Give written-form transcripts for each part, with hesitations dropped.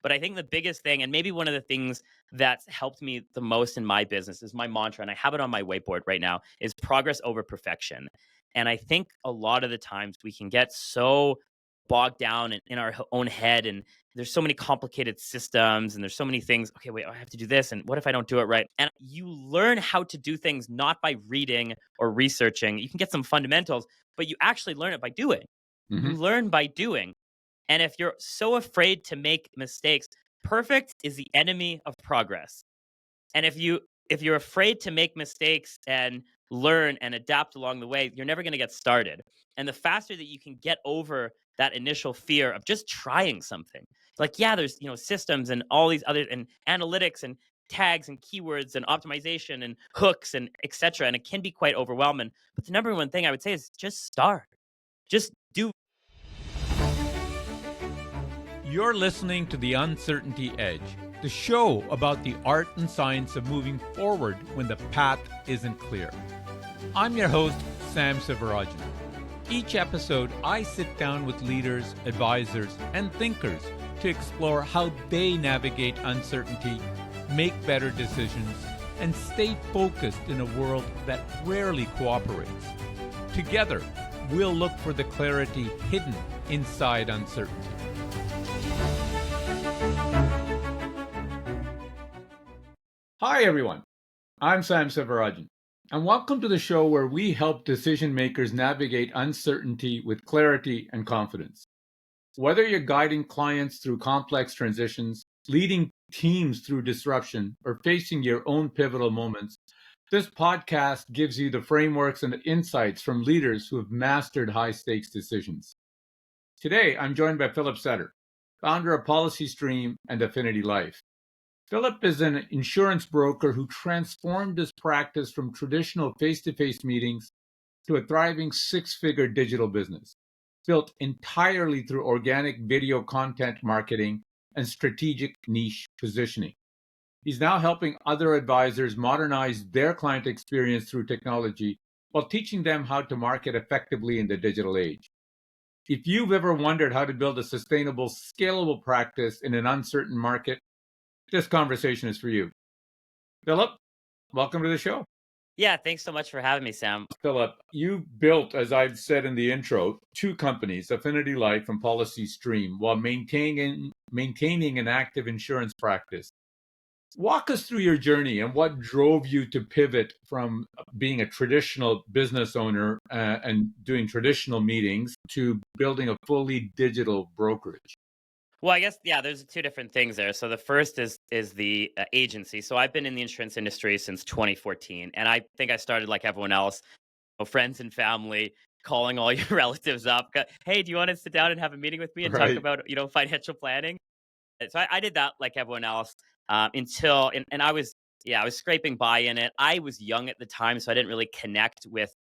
But I think the biggest thing, and maybe one of the things that's helped me the most in my business is my mantra, and I have it on my whiteboard right now, is progress over perfection. And I think a lot of the times we can get so bogged down in our own head, and there's so many complicated systems, and there's so many things. Okay, wait, I have to do this, and what if I don't do it right? And you learn how to do things not by reading or researching. You can get some fundamentals, but you actually learn it by doing. You Hmm. learn by doing. And if you're so afraid to make mistakes, perfect is the enemy of progress. And if you're afraid to make mistakes and learn and adapt along the way, you're never going to get started. And the faster that you can get over that initial fear of just trying something. Like, yeah, there's, systems and all these other and analytics and tags and keywords and optimization and hooks and etc. And it can be quite overwhelming. But the number one thing I would say is just start. Just do. You're listening to The Uncertainty Edge, the show about the art and science of moving forward when the path isn't clear. I'm your host, Sam Sivarajan. Each episode, I sit down with leaders, advisors, and thinkers to explore how they navigate uncertainty, make better decisions, and stay focused in a world that rarely cooperates. Together, we'll look for the clarity hidden inside uncertainty. Hi, everyone. I'm Sam Sivarajan, and welcome to the show where we help decision makers navigate uncertainty with clarity and confidence. Whether you're guiding clients through complex transitions, leading teams through disruption, or facing your own pivotal moments, this podcast gives you the frameworks and insights from leaders who have mastered high-stakes decisions. Today, I'm joined by Philip Sutter, founder of PolicyStream and Affinity Life. Philip is an insurance broker who transformed his practice from traditional face-to-face meetings to a thriving six-figure digital business, built entirely through organic video content marketing and strategic niche positioning. He's now helping other advisors modernize their client experience through technology while teaching them how to market effectively in the digital age. If you've ever wondered how to build a sustainable, scalable practice in an uncertain market, this conversation is for you. Philip, welcome to the show. Yeah, thanks so much for having me, Sam. Philip, you built, as I've said in the intro, two companies, Affinity Life and PolicyStream, while maintaining an active insurance practice. Walk us through your journey and what drove you to pivot from being a traditional business owner and doing traditional meetings to building a fully digital brokerage. Well, I guess there's two different things there. So the first is the agency. So I've been in the insurance industry since 2014, and I think I started like everyone else, friends and family, calling all your relatives up. Hey, do you want to sit down and have a meeting with me and talk Right. about financial planning? So I did that like everyone else until and I was scraping by in it. I was young at the time, so I didn't really connect with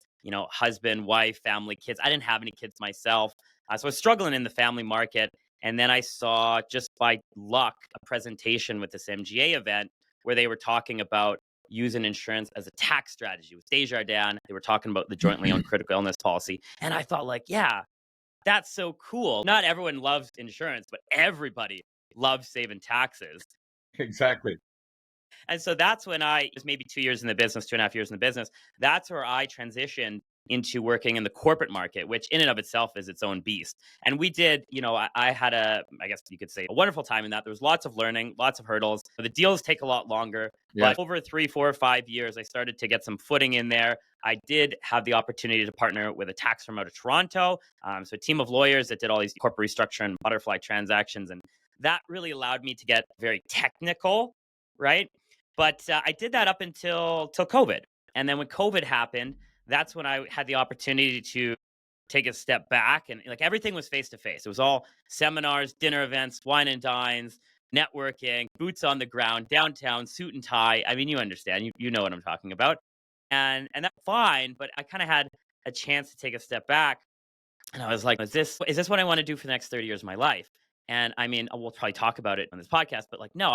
husband, wife, family, kids. I didn't have any kids myself, so I was struggling in the family market. And then I saw, just by luck, a presentation with this MGA event where they were talking about using insurance as a tax strategy with Desjardins. They were talking about the jointly owned critical illness policy, and I thought, like, yeah, that's so cool. Not everyone loves insurance, but everybody loves saving taxes. Exactly. And so that's when I was maybe 2 years in the business, 2.5 years in the business. That's where I transitioned into working in the corporate market, which in and of itself is its own beast. And we did, I had I guess you could say, a wonderful time in that. There was lots of learning, lots of hurdles. The deals take a lot longer, Yes. but over 3, 4, 5 years, I started to get some footing in there. I did have the opportunity to partner with a tax firm out of Toronto. So a team of lawyers that did all these corporate restructure and butterfly transactions. And that really allowed me to get very technical, right? But I did that up until till COVID. And then when COVID happened, that's when I had the opportunity to take a step back, and like everything was face to face. It was all seminars, dinner events, wine and dines, networking, boots on the ground, downtown, suit and tie. I mean, you understand. You know what I'm talking about. And that's fine, but I kind of had a chance to take a step back, and I was like, is this what I want to do for the next 30 years of my life? And I mean, we'll probably talk about it on this podcast, but like, no,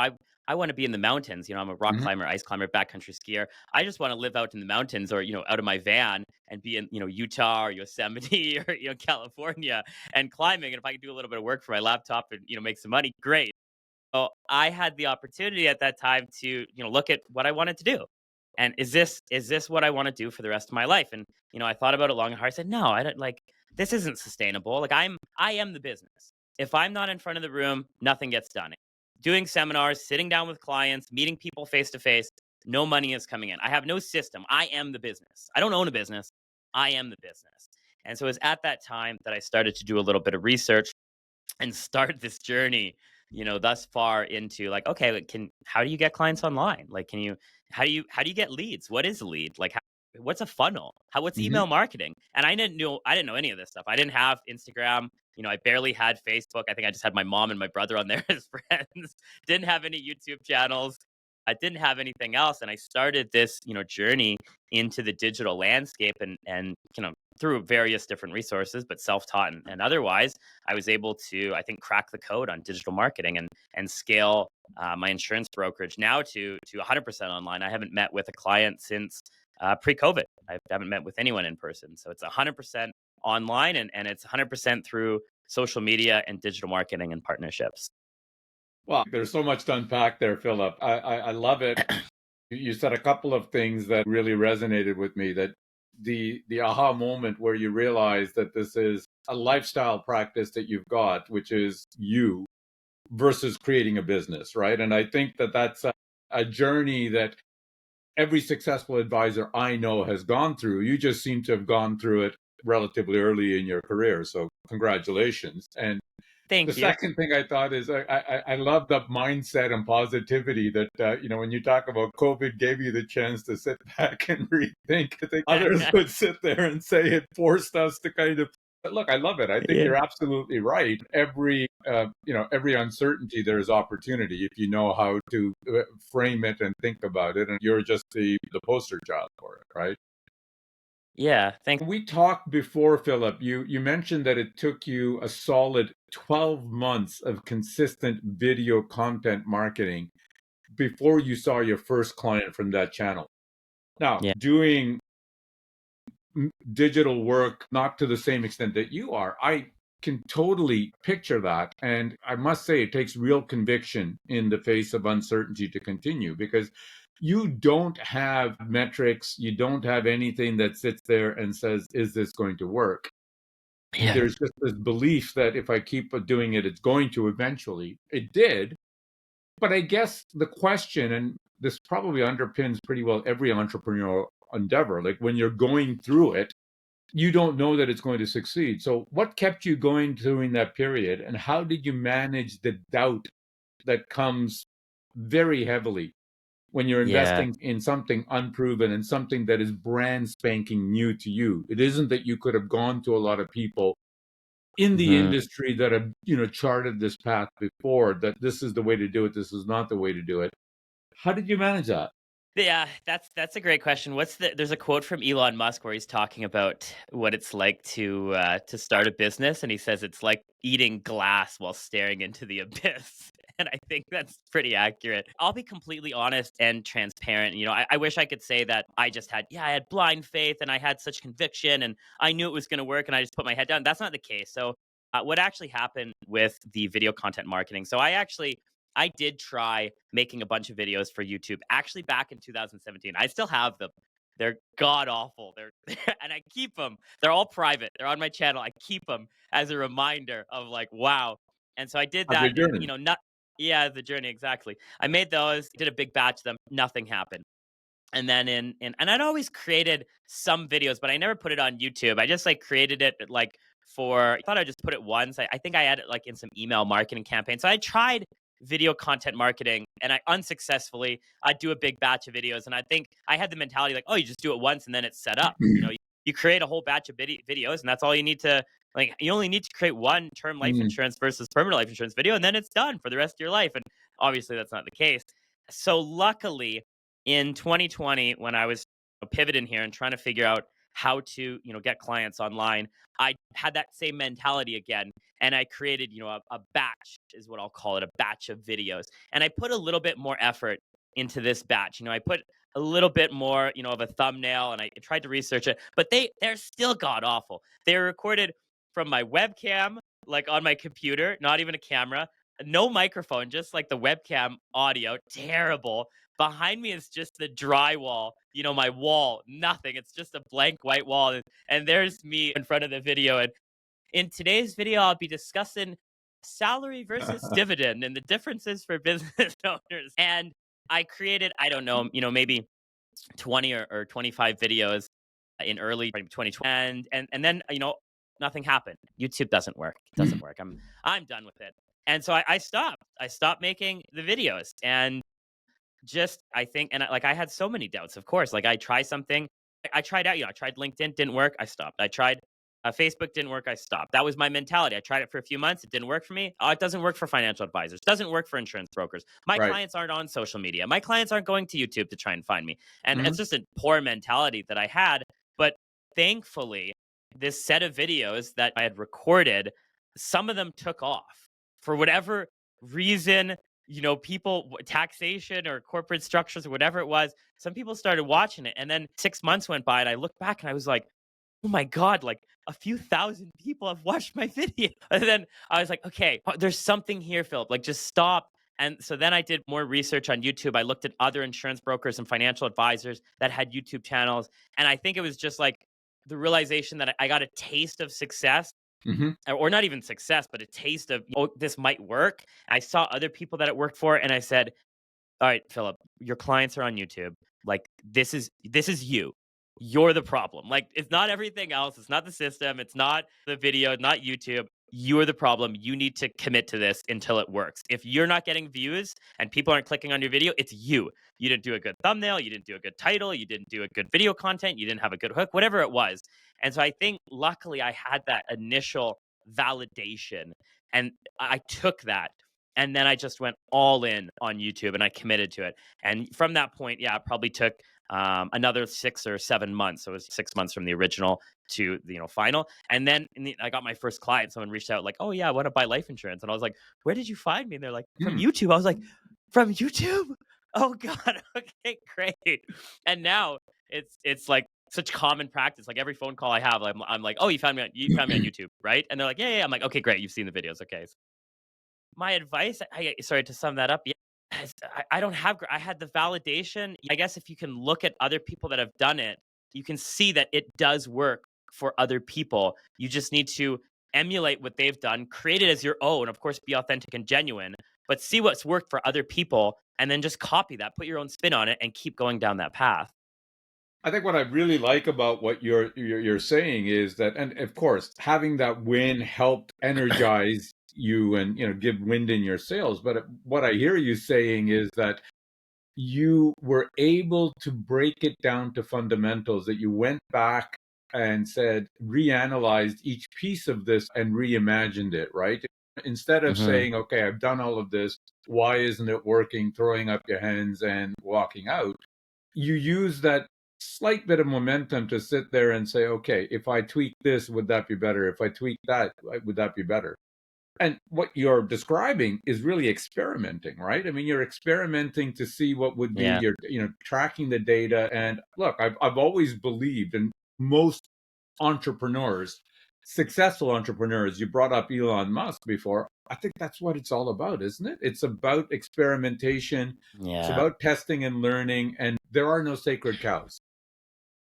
I want to be in the mountains. I'm a rock Mhm. climber, ice climber, backcountry skier. I just want to live out in the mountains, or, out of my van and be in, Utah or Yosemite or, California and climbing. And if I could do a little bit of work for my laptop and, make some money, great. So I had the opportunity at that time to, look at what I wanted to do. And is this what I want to do for the rest of my life? And, I thought about it long and hard. I said, no, I don't like this isn't sustainable. Like I am the business. If I'm not in front of the room, nothing gets done. Doing seminars, sitting down with clients, meeting people face to face, no money is coming in. I have no system. I am the business. I don't own a business. I am the business. And so it was at that time that I started to do a little bit of research and start this journey, thus far into like, okay, how do you get clients online? Like, how do you get leads? What is a lead? Like, what's a funnel? What's Mhm. email marketing? And I didn't know any of this stuff. I didn't have Instagram. I barely had Facebook. I think I just had my mom and my brother on there as friends. Didn't have any YouTube channels. I didn't have anything else. And I started this, journey into the digital landscape and through various different resources, but self-taught and otherwise, I was able to, I think, crack the code on digital marketing and scale my insurance brokerage now to 100% online. I haven't met with a client since pre-COVID. I haven't met with anyone in person, so it's 100% online and it's 100% through social media and digital marketing and partnerships. Well, there's so much to unpack there, Philip. I love it. You said a couple of things that really resonated with me. That the aha moment where you realize that this is a lifestyle practice that you've got, which is you versus creating a business, right? And I think that that's a journey that every successful advisor I know has gone through. You just seem to have gone through it relatively early in your career. So congratulations. And the Thank you. second thing I thought is I love the mindset and positivity that, when you talk about COVID gave you the chance to sit back and rethink. I think others would sit there and say it forced us to kind of, but look, I love it. I think Yeah. you're absolutely right. Every uncertainty, there's opportunity if you know how to frame it and think about it. And you're just the poster child for it, right? Yeah. Thank. We talked before, Philip. You mentioned that it took you a solid 12 months of consistent video content marketing before you saw your first client from that channel. Now, Yeah. doing digital work, not to the same extent that you are, I can totally picture that. And I must say, it takes real conviction in the face of uncertainty to continue because you don't have metrics, you don't have anything that sits there and says, is this going to work? Yeah. There's just this belief that if I keep doing it, it's going to eventually. It did. But I guess the question, and this probably underpins pretty well every entrepreneurial endeavor, like when you're going through it, you don't know that it's going to succeed. So, what kept you going during that period, and how did you manage the doubt that comes very heavily when you're Yeah. investing in something unproven and something that is brand spanking new to you? It isn't that you could have gone to a lot of people in the Mhm. industry that have charted this path before, that this is the way to do it, this is not the way to do it. How did you manage that? Yeah, that's a great question. There's a quote from Elon Musk where he's talking about what it's like to start a business, and he says it's like eating glass while staring into the abyss. And I think that's pretty accurate. I'll be completely honest and transparent. I wish I could say that I had blind faith and I had such conviction and I knew it was going to work and I just put my head down. That's not the case. So, what actually happened with the video content marketing? So, I did try making a bunch of videos for YouTube actually back in 2017. I still have them. They're god awful. They're and I keep them. They're all private. They're on my channel. I keep them as a reminder of like, wow. And so I did Of your that and journey? not yeah, the journey exactly. I made those, did a big batch of them, nothing happened. And then and I'd always created some videos, but I never put it on YouTube. I just like created it like I thought I'd just put it once. I think I had it like in some email marketing campaign. So I tried video content marketing and I unsuccessfully I'd do a big batch of videos. And I think I had the mentality like, oh, you just do it once and then it's set up. You create a whole batch of videos and that's all you need to like you only need to create one term life Mm. insurance versus permanent life insurance video and then it's done for the rest of your life. And obviously that's not the case. So luckily in 2020 when I was pivoting here and trying to figure out how to get clients online, I had that same mentality again and I created a batch is what I'll call it, a batch of videos, and I put a little bit more effort into this batch. I put a little bit more of a thumbnail and I tried to research it, but they're still god awful. They're recorded from my webcam, like on my computer, not even a camera. no microphone, just like the webcam audio, terrible. Behind me is just the drywall, my wall, nothing. It's just a blank white wall. And there's me in front of the video. And in today's video, I'll be discussing salary versus dividend and the differences for business owners. And I created, I don't know, maybe 20 or 25 videos in early 2020. And then, nothing happened. YouTube doesn't work. It doesn't work. I'm done with it. And so I stopped. I stopped making the videos. And just I think, and I had so many doubts. Of course, like I try something, I tried out. I tried LinkedIn, didn't work. I stopped. I tried Facebook, didn't work. I stopped. That was my mentality. I tried it for a few months. It didn't work for me. Oh, it doesn't work for financial advisors. It doesn't work for insurance brokers. My Right. clients aren't on social media. My clients aren't going to YouTube to try and find me. And Mhm. it's just a poor mentality that I had. But thankfully, this set of videos that I had recorded, some of them took off for whatever reason. People, taxation or corporate structures or whatever it was, some people started watching it. And then 6 months went by and I looked back and I was like, oh my God, like a few thousand people have watched my video. And then I was like, okay, there's something here, Philip, like just stop. And so then I did more research on YouTube. I looked at other insurance brokers and financial advisors that had YouTube channels. And I think it was just like the realization that I got a taste of success, Mhm. or not even success, but a taste of, oh, this might work. I saw other people that it worked for, and I said, all right, Philip, your clients are on YouTube. Like this is you. You're the problem. Like it's not everything else. It's not the system. It's not the video. Not YouTube. You're the problem. You need to commit to this until it works. If you're not getting views and people aren't clicking on your video, it's you. You didn't do a good thumbnail. You didn't do a good title. You didn't do a good video content. You didn't have a good hook, whatever it was. And so I think luckily I had that initial validation and I took that and then I just went all in on YouTube and I committed to it. And from that point, yeah, it probably took another 6 or 7 months. So it was 6 months from the original to the final. And then I got my first client. Someone reached out like, "Oh yeah, I want to buy life insurance." And I was like, "Where did you find me?" And they're like, "From Hmm. YouTube." I was like, "From YouTube? Oh God, okay, great." And now it's like such common practice. Like every phone call I have, I'm like, "Oh, you found me on YouTube, right?" And they're like, "Yeah, yeah." I'm like, "Okay, great. You've seen the videos. Okay." My advice, sorry to sum that up. Yeah, I don't have. I had the validation. I guess if you can look at other people that have done it, you can see that it does work for other people. You just need to emulate what they've done, create it as your own. Of course, be authentic and genuine, but see what's worked for other people, and then just copy that, put your own spin on it, and keep going down that path. I think what I really like about what you're saying is that, and of course, having that win helped energize you and give wind in your sails. But what I hear you saying is that you were able to break it down to fundamentals, that you went back and said, reanalyzed each piece of this and reimagined it, right? Instead of Hmm. saying, okay, I've done all of this, why isn't it working, throwing up your hands and walking out, you use that slight bit of momentum to sit there and say, okay, if I tweak this, would that be better? If I tweak that, would that be better? And what you're describing is really experimenting, right? I mean, you're experimenting to see what would be Yeah. your, tracking the data. And look, I've always believed, and most entrepreneurs, successful entrepreneurs, you brought up Elon Musk before. I think that's what it's all about, isn't it? It's about experimentation. It's Yeah. about testing and learning, and there are no sacred cows.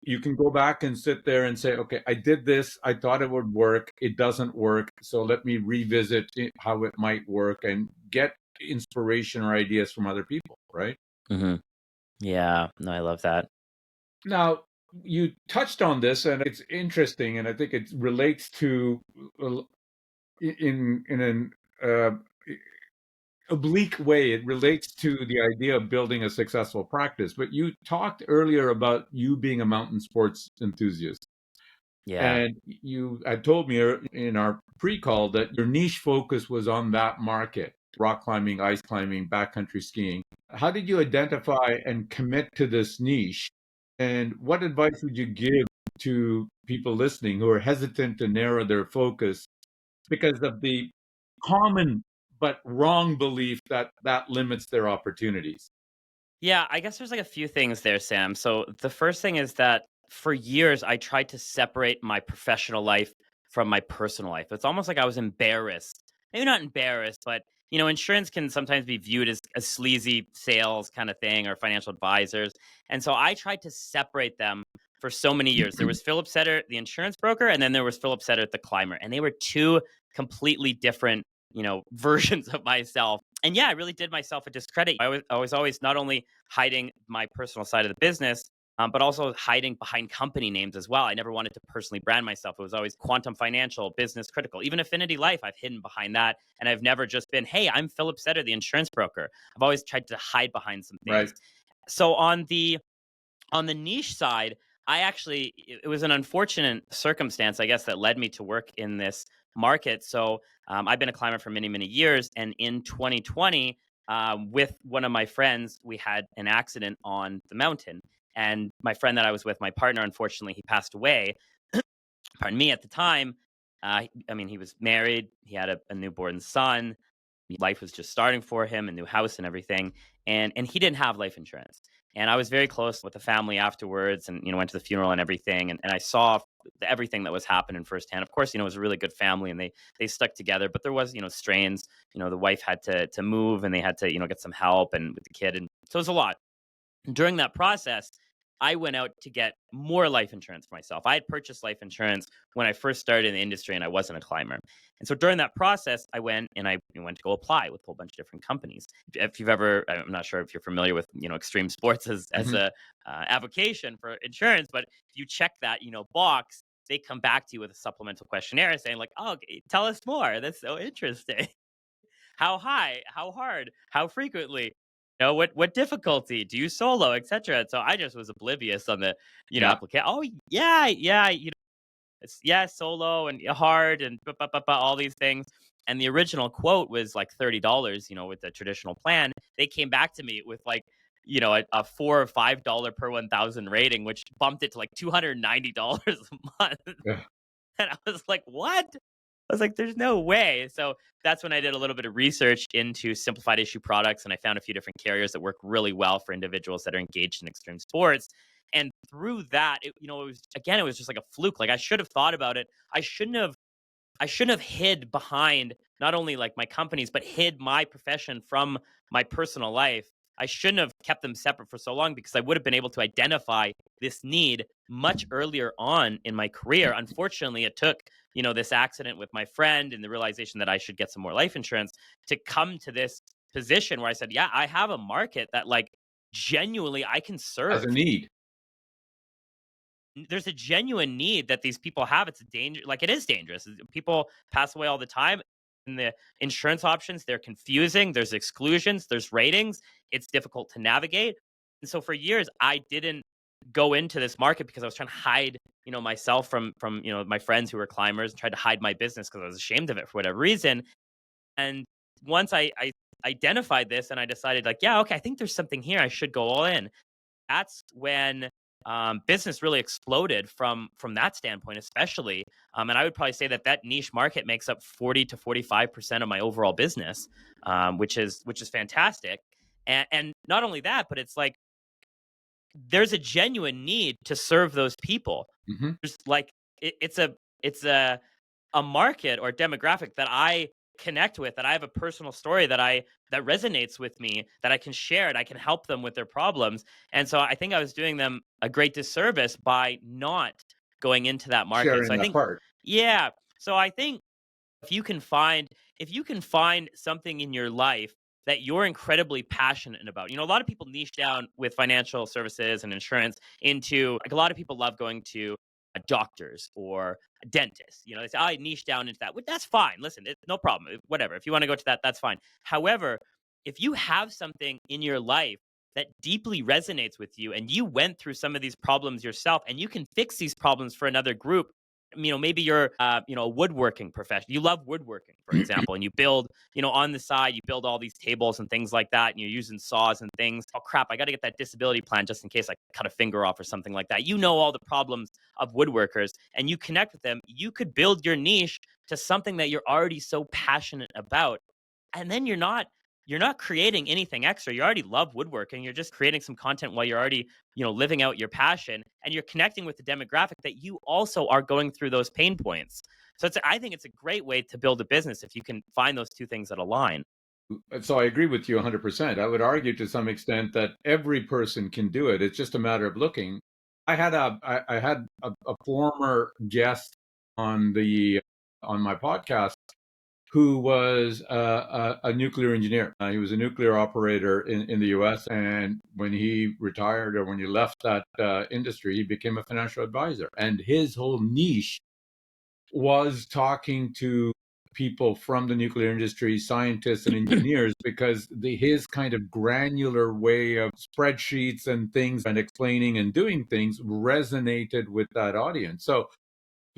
You can go back and sit there and say, okay, I did this. I thought it would work. It doesn't work. So let me revisit how it might work and get inspiration or ideas from other people, right? Hmm. Yeah. No, I love that. Now, you touched on this, and it's interesting, and I think it relates to in an oblique way. It relates to the idea of building a successful practice. But you talked earlier about you being a mountain sports enthusiast. Yeah. And you had told me in our pre-call that your niche focus was on that market: rock climbing, ice climbing, backcountry skiing. How did you identify and commit to this niche? And what advice would you give to people listening who are hesitant to narrow their focus because of the common but wrong belief that that limits their opportunities? Yeah, I guess there's like a few things there, Sam. So the first thing is that for years I tried to separate my professional life from my personal life. It's almost like I was embarrassed. Maybe not embarrassed, but insurance can sometimes be viewed as a sleazy sales kind of thing or financial advisors. And so I tried to separate them for so many years. There was Philip Sutter, the insurance broker, and then there was Philip Sutter, the climber. And they were two completely different, versions of myself. And yeah, I really did myself a discredit. I was always not only hiding my personal side of the business, but also hiding behind company names as well. I never wanted to personally brand myself. It was always Quantum Financial, Business Critical, even Affinity Life. I've hidden behind that. And I've never just been, hey, I'm Philip Sutter, the insurance broker. I've always tried to hide behind some things. Right. So on the niche side, it was an unfortunate circumstance, I guess, that led me to work in this market. So I've been a climber for many, many years. And in 2020, with one of my friends, we had an accident on the mountain. And my friend that I was with, my partner, unfortunately, he passed away. Pardon me, at the time. He was married. He had a newborn son. Life was just starting for him, a new house and everything. And he didn't have life insurance. And I was very close with the family afterwards and, went to the funeral and everything. And I saw everything that was happening firsthand. Of course, it was a really good family and they stuck together, but there was, strains. The wife had to move and they had to, get some help and with the kid. And so it was a lot. During that process, I went out to get more life insurance for myself. I had purchased life insurance when I first started in the industry and I wasn't a climber. And so during that process, I went to go apply with a whole bunch of different companies. If you've ever, I'm not sure if you're familiar with, extreme sports as a avocation for insurance, but if you check that, box, they come back to you with a supplemental questionnaire saying like, oh, tell us more. That's so interesting. How high? How hard? How frequently? What difficulty? Do you solo, etc. So I just was oblivious on the, Yeah. application. Oh yeah, yeah, it's solo and hard and all these things. And the original quote was like $30, with the traditional plan. They came back to me with like, a $4 or $5 per 1,000 rating, which bumped it to like $290 a month. Yeah. And I was like, what? I was like, there's no way. So that's when I did a little bit of research into simplified issue products. And I found a few different carriers that work really well for individuals that are engaged in extreme sports. And through that, it was just like a fluke. Like I should have thought about it. I shouldn't have hid behind not only like my companies, but hid my profession from my personal life. I shouldn't have kept them separate for so long because I would have been able to identify this need much earlier on in my career. Unfortunately, it took, this accident with my friend and the realization that I should get some more life insurance to come to this position where I said, yeah, I have a market that like genuinely I can As a serve. need. There's a genuine need that these people have. It's a danger, like it is dangerous. People pass away all the time. And the insurance options, they're confusing. There's exclusions, there's ratings. It's difficult to navigate. And so for years, I didn't go into this market because I was trying to hide, myself from my friends who were climbers and tried to hide my business because I was ashamed of it for whatever reason. And once I identified this and I decided like, yeah, okay, I think there's something here. I should go all in. That's when business really exploded from that standpoint, especially. And I would probably say that niche market makes up 40 to 45% of my overall business, which is fantastic. And not only that, but it's like there's a genuine need to serve those people. Hmm. There's like it's a market or demographic that I connect with, that I have a personal story that resonates with me, that I can share and I can help them with their problems. And so I think I was doing them a great disservice by not going into that market. So Sharing I that think, part. yeah. So I think if you can find something in your life that you're incredibly passionate about. A lot of people niche down with financial services and insurance into like a lot of people love going to doctors or dentists. They say, I niche down into that. Well, that's fine. Listen, it's no problem. Whatever. If you want to go to that, that's fine. However, if you have something in your life that deeply resonates with you and you went through some of these problems yourself and you can fix these problems for another group, maybe you're, a woodworking professional. You love woodworking, for example, and you build, on the side, you build all these tables and things like that, and you're using saws and things. Oh, crap, I got to get that disability plan just in case I cut a finger off or something like that. All the problems of woodworkers, and you connect with them. You could build your niche to something that you're already so passionate about. And then you're not creating anything extra. You already love woodworking. You're just creating some content while you're already, living out your passion, and you're connecting with the demographic that you also are going through those pain points. So I think it's a great way to build a business if you can find those two things that align. So I agree with you 100%. I would argue to some extent that every person can do it. It's just a matter of looking. I had a former guest on the on my podcast who was a nuclear engineer. He was a nuclear operator in the U.S. And when he retired or when he left that industry, he became a financial advisor. And his whole niche was talking to people from the nuclear industry, scientists and engineers, because his kind of granular way of spreadsheets and things and explaining and doing things resonated with that audience. So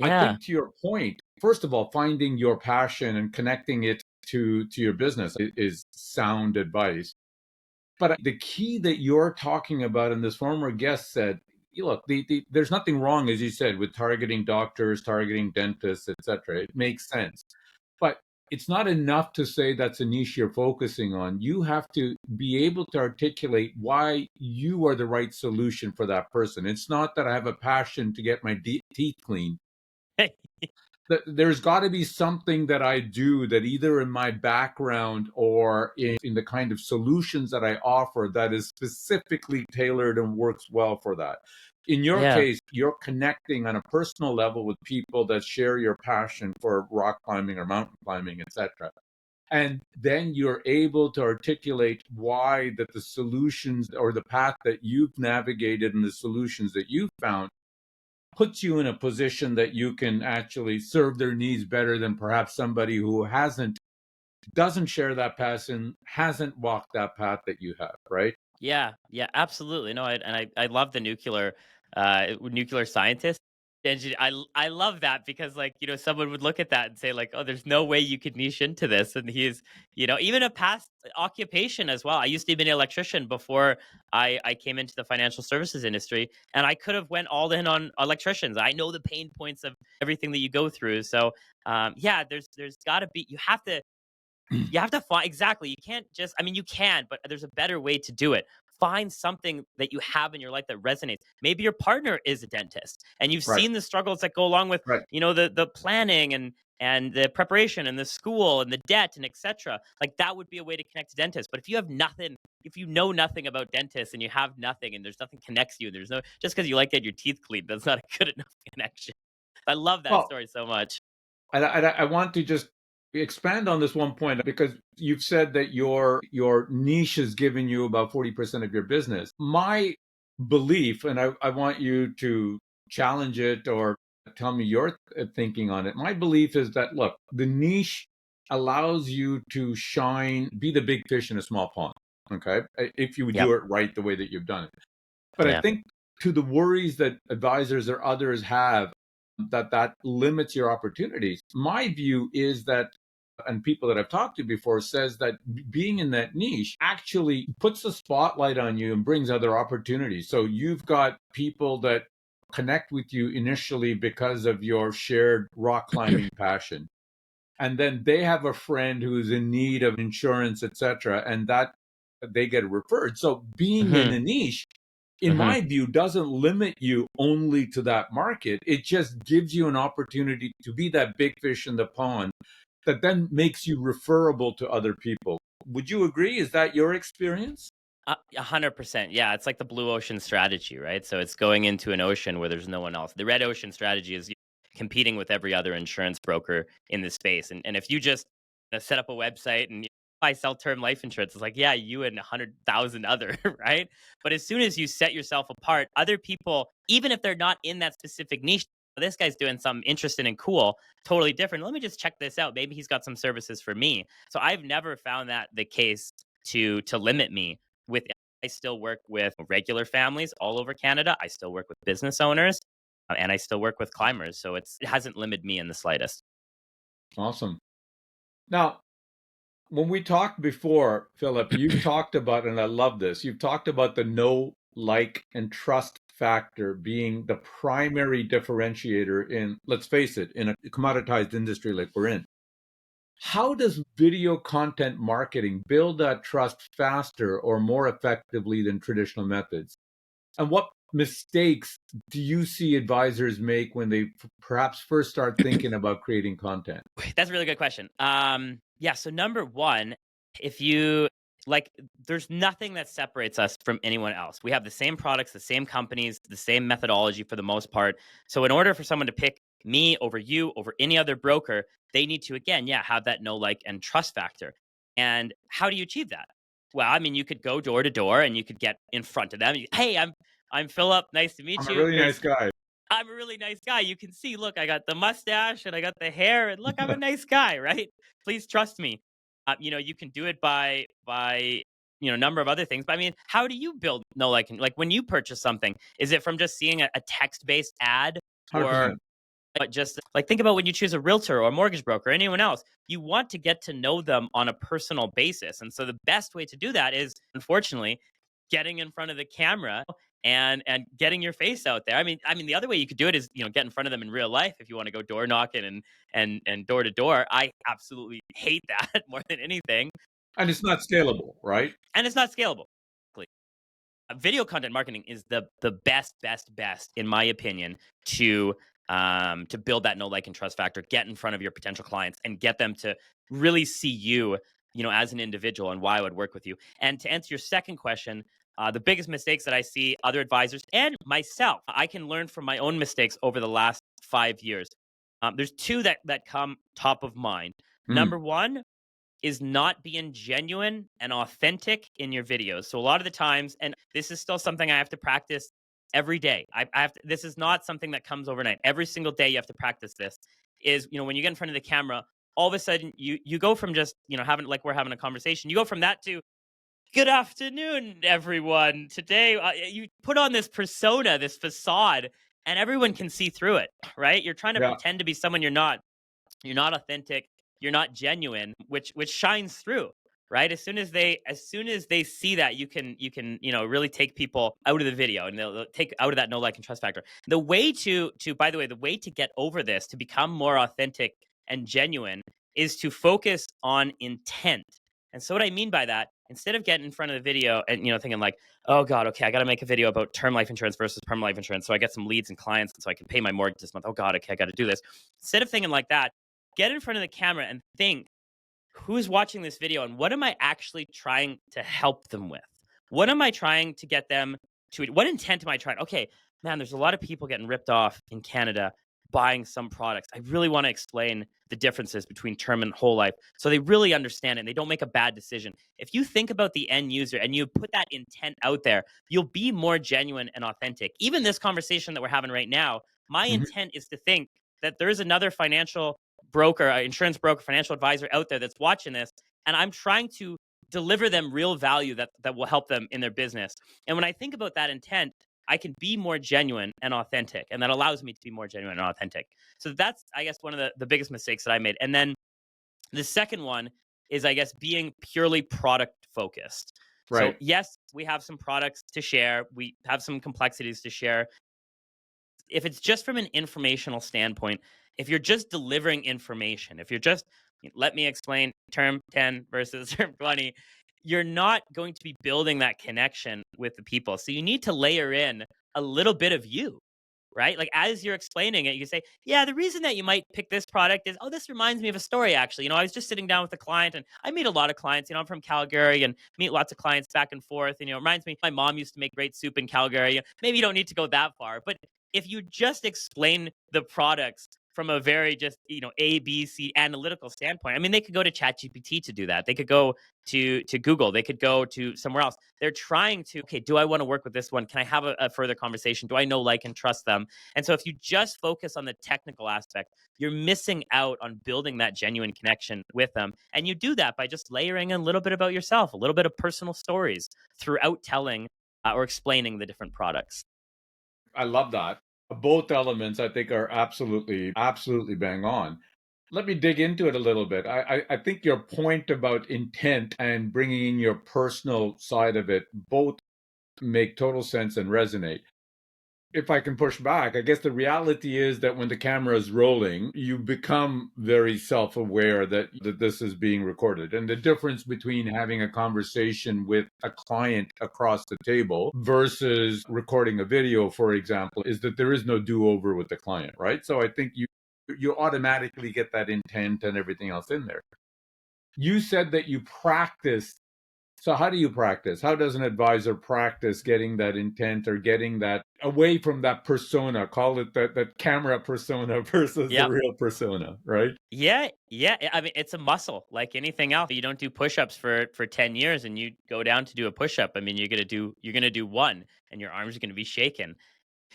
I Yeah. think to your point, first of all, finding your passion and connecting it to your business is sound advice. But the key that you're talking about, and this former guest said, look, there's nothing wrong, as you said, with targeting doctors, targeting dentists, etc. It makes sense. But it's not enough to say that's a niche you're focusing on. You have to be able to articulate why you are the right solution for that person. It's not that I have a passion to get my teeth cleaned. There's got to be something that I do that either in my background or in the kind of solutions that I offer that is specifically tailored and works well for that. In your Yeah. case, you're connecting on a personal level with people that share your passion for rock climbing or mountain climbing, etc. And then you're able to articulate why that the solutions or the path that you've navigated and the solutions that you've found puts you in a position that you can actually serve their needs better than perhaps somebody who doesn't share that passion, hasn't walked that path that you have, right? Yeah, yeah, absolutely. No, I love the nuclear scientist. I love that because like someone would look at that and say like, oh, there's no way you could niche into this, and he's even a past occupation as well. I used to be an electrician before I came into the financial services industry, and I could have went all in on electricians. I know the pain points of everything that you go through. So yeah, there's got to be you have to find exactly. You can't just, I mean, you can, but there's a better way to do it. Find something that you have in your life that resonates. Maybe your partner is a dentist and you've Right, seen the struggles that go along with, right. the planning and the preparation and the school and the debt and etc. Like that would be a way to connect to dentists. But if you have nothing, if you know nothing about dentists and you have nothing and there's nothing connects you, and there's no just because you like to get your teeth cleaned, that's not a good enough connection. I love that Well, story so much. I want to just expand on this one point because you've said that your niche has given you about 40% of your business. My belief, and I want you to challenge it or tell me your thinking on it. My belief is that look, the niche allows you to shine, be the big fish in a small pond. Okay, if you Yep. do it right the way that you've done it. But I Yeah. think to the worries that advisors or others have that limits your opportunities. My view is that, and people that I've talked to before says that being in that niche actually puts a spotlight on you and brings other opportunities. So you've got people that connect with you initially because of your shared rock climbing passion. And then they have a friend who's in need of insurance, etc., and that they get referred. So being in Hmm. a niche in Hmm. my view, doesn't limit you only to that market. It just gives you an opportunity to be that big fish in the pond that then makes you referable to other people. Would you agree? Is that your experience? 100%. Yeah, it's like the blue ocean strategy, right? So it's going into an ocean where there's no one else. The red ocean strategy is competing with every other insurance broker in this space. And if you just set up a website and I sell term life insurance, it's like, yeah, you and 100,000 other, right? But as soon as you set yourself apart, other people, even if they're not in that specific niche, this guy's doing something interesting and cool, totally different. Let me just check this out. Maybe he's got some services for me. So I've never found that the case to limit me with. I still work with regular families all over Canada. I still work with business owners, and I still work with climbers. So it hasn't limited me in the slightest. Awesome. Now, when we talked before, Philip, you've talked about, and I love this, you've talked about the know, like, and trust factor being the primary differentiator in, let's face it, in a commoditized industry like we're in. How does video content marketing build that trust faster or more effectively than traditional methods? And what mistakes do you see advisors make when they perhaps first start thinking about creating content? That's a really good question. Yeah. So number one, if you like, there's nothing that separates us from anyone else. We have the same products, the same companies, the same methodology for the most part. So in order for someone to pick me over you over any other broker, they need to, again, yeah, have that know, like, and trust factor. And how do you achieve that? Well, I mean, you could go door to door and you could get in front of them. Hey, I'm Philip. Nice to meet I'm a you. really nice guy. I'm a really nice guy. You can see, look, I got the mustache and I got the hair, and look, I'm a nice guy, right? Please trust me. You can do it by a number of other things. But I mean, how do you build no, like when you purchase something? Is it from just seeing a text based ad, or 100%. just like think about when you choose a realtor or a mortgage broker or anyone else? You want to get to know them on a personal basis, and so the best way to do that is, unfortunately, getting in front of the camera and getting your face out there. I mean, the other way you could do it is, get in front of them in real life if you want to go door knocking and door to door. I absolutely hate that more than anything, And it's not scalable, right? and it's not scalable. Video content marketing is the best in my opinion to build that know, like, and trust factor, get in front of your potential clients and get them to really see you, as an individual and why I would work with you. And to answer your second question, the biggest mistakes that I see other advisors and myself, I can learn from my own mistakes over the last 5 years. There's two that come top of mind. Mm. Number one is not being genuine and authentic in your videos. So a lot of the times, and this is still something I have to practice every day. I have to, this is not something that comes overnight. Every single day you have to practice this. Is, when you get in front of the camera, all of a sudden you go from just, having, like, we're having a conversation. You go from that to, good afternoon, everyone. Today, you put on this persona, this facade, and everyone can see through it, right? You're trying to Yeah. pretend to be someone you're not. You're not authentic. You're not genuine, which shines through, right? As soon as they see that, you can really take people out of the video, and they'll take out of that know, like, and trust factor. The way to by the way, the way to get over this, to become more authentic and genuine, is to focus on intent. And so what I mean by that, instead of getting in front of the video and thinking like, oh God, okay, I got to make a video about term life insurance versus perm life insurance, so I get some leads and clients, and so I can pay my mortgage this month. Oh God, okay, I got to do this. Instead of thinking like that, get in front of the camera and think, who's watching this video and what am I actually trying to help them with? What am I trying to get them to? What intent am I trying? Okay, man, there's a lot of people getting ripped off in Canada buying some products. I really want to explain the differences between term and whole life so they really understand it and they don't make a bad decision. If you think about the end user and you put that intent out there, you'll be more genuine and authentic. Even this conversation that we're having right now, my Mhm. intent is to think that there is another financial broker, insurance broker, financial advisor out there that's watching this, and I'm trying to deliver them real value that will help them in their business. And when I think about that intent, I can be more genuine and authentic, and that allows me to be more genuine and authentic. So that's, I guess, one of the biggest mistakes that I made. And then the second one is, I guess, being purely product focused. So Right. yes, we have some products to share. We have some complexities to share. If it's just from an informational standpoint, if you're just delivering information, if you're just, let me explain term 10 versus term 20, you're not going to be building that connection with the people. So you need to layer in a little bit of you, right? Like, as you're explaining it, you can say, yeah, the reason that you might pick this product is, oh, this reminds me of a story, actually. I was just sitting down with a client, and I meet a lot of clients. I'm from Calgary and meet lots of clients back and forth. And, it reminds me, my mom used to make great soup in Calgary. Maybe you don't need to go that far. But if you just explain the products from a very just, A, B, C analytical standpoint, I mean, they could go to ChatGPT to do that. They could go to Google. They could go to somewhere else. They're trying to, okay, do I want to work with this one? Can I have a further conversation? Do I know, like, and trust them? And so if you just focus on the technical aspect, you're missing out on building that genuine connection with them. And you do that by just layering in a little bit about yourself, a little bit of personal stories throughout telling or explaining the different products. I love that. Both elements, I think, are absolutely bang on. Let me dig into it a little bit. I think your point about intent and bringing in your personal side of it both make total sense and resonate. If I can push back, I guess the reality is that when the camera is rolling, you become very self-aware that this is being recorded. And the difference between having a conversation with a client across the table versus recording a video, for example, is that there is no do-over with the client, right? So I think you automatically get that intent and everything else in there. You said that you practice. So how do you practice? How does an advisor practice getting that intent or getting that away from that persona? Call it that camera persona versus the Yep. real persona, right? Yeah, yeah. I mean, it's a muscle like anything else. You don't do push-ups for 10 years and you go down to do a push-up. I mean, you're gonna do one and your arms are gonna be shaking.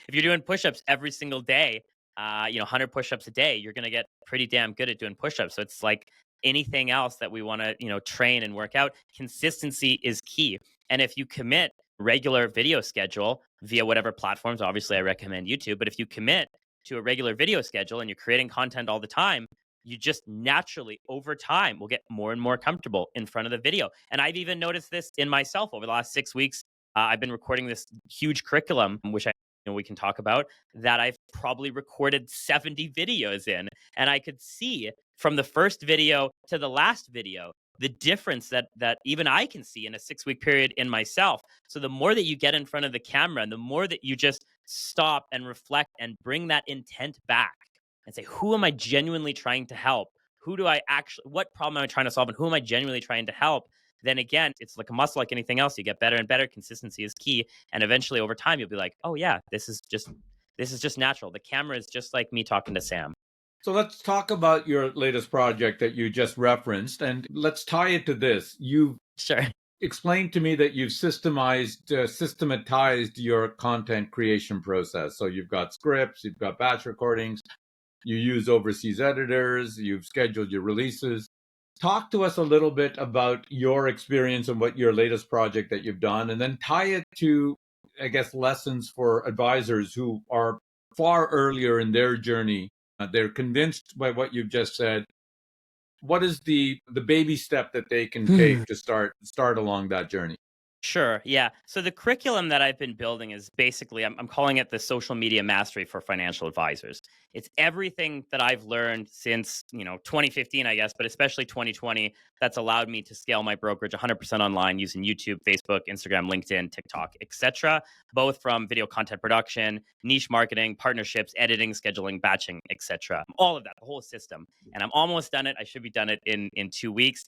If you're doing push-ups every single day, 100 push-ups a day, you're gonna get pretty damn good at doing push-ups. So it's like anything else that we want to, train and work out. Consistency is key. And if you commit regular video schedule via whatever platforms, obviously I recommend YouTube, but if you commit to a regular video schedule and you're creating content all the time, you just naturally over time will get more and more comfortable in front of the video. And I've even noticed this in myself over the last 6 weeks. I've been recording this huge curriculum, which we can talk about, that I've probably recorded 70 videos in. And I could see from the first video to the last video the difference that even I can see in a 6 week period in myself. So the more that you get in front of the camera and the more that you just stop and reflect and bring that intent back and say, who am I genuinely trying to help? Who do I actually, what problem am I trying to solve? And who am I genuinely trying to help? Then again, it's like a muscle, like anything else. You get better and better. Consistency is key. And eventually over time, you'll be like, oh yeah, this is just natural. The camera is just like me talking to Sam. So let's talk about your latest project that you just referenced, and let's tie it to this. You've Sure. explained to me that you've systematized your content creation process. So you've got scripts, you've got batch recordings, you use overseas editors, you've scheduled your releases. Talk to us a little bit about your experience and what your latest project that you've done, and then tie it to, I guess, lessons for advisors who are far earlier in their journey. They're convinced by what you've just said. What is the baby step that they can take to start along that journey? Sure. Yeah. So the curriculum that I've been building is basically, I'm calling it the social media mastery for financial advisors. It's everything that I've learned since, 2015, I guess, but especially 2020, that's allowed me to scale my brokerage 100% online using YouTube, Facebook, Instagram, LinkedIn, TikTok, etc. Both from video content production, niche marketing, partnerships, editing, scheduling, batching, etc. All of that, the whole system. And I'm almost done it. I should be done it in 2 weeks.